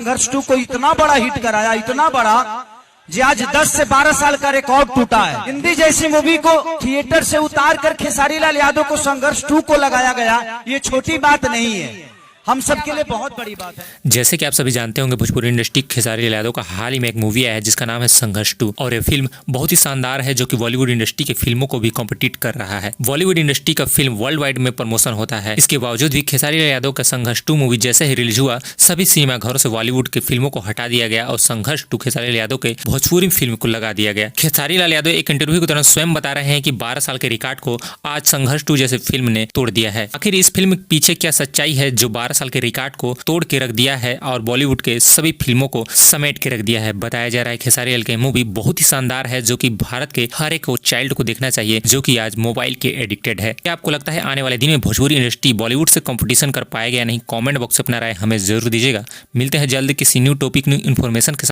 संघर्ष 2 को इतना बड़ा हिट कराया, इतना बड़ा, जी आज 10 से 12 साल का रिकॉर्ड टूटा है। हिंदी जैसी मूवी को थिएटर से उतार कर खेसारी लाल यादव को संघर्ष 2 को लगाया गया, ये छोटी बात नहीं है, हम सबके लिए बहुत बड़ी बात है। जैसे कि आप सभी जानते होंगे, भोजपुरी इंडस्ट्री खेसारी लाल यादव का हाल ही में एक मूवी आया है जिसका नाम है संघर्ष 2, और ये फिल्म बहुत ही शानदार है जो कि बॉलीवुड इंडस्ट्री की फिल्मों को भी कॉम्पिटिट कर रहा है। बॉलीवुड इंडस्ट्री का फिल्म वर्ल्ड वाइड में प्रमोशन होता है, इसके बावजूद भी खेसारी लाल यादव का संघर्ष 2 मूवी जैसे ही रिलीज हुआ, सभी सिनेमा घरों से बॉलीवुड की फिल्मों को हटा दिया गया और संघर्ष 2 खेसारी लाल यादव के भोजपुरी फिल्म को लगा दिया गया। खेसारी लाल यादव एक इंटरव्यू के दौरान स्वयं बता रहे हैं कि 12 साल के रिकॉर्ड को आज संघर्ष 2 जैसे फिल्म ने तोड़ दिया है। आखिर इस फिल्म के पीछे क्या सच्चाई है जो 12 साल के रिकॉर्ड को तोड़ के रख दिया है और बॉलीवुड के सभी फिल्मों को समेट के रख दिया है? बताया जा रहा है खेसारी लाल की मूवी बहुत ही शानदार है जो कि भारत के हर एक चाइल्ड को देखना चाहिए जो कि आज मोबाइल के एडिक्टेड है। क्या आपको लगता है आने वाले दिन में भोजपुरी इंडस्ट्री बॉलीवुड से कंपटीशन कर पाएगा या नहीं? कमेंट बॉक्स में अपना राय हमें जरूर दीजिएगा। मिलते हैं जल्द किसी न्यू टॉपिक, न्यू इन्फॉर्मेशन के साथ।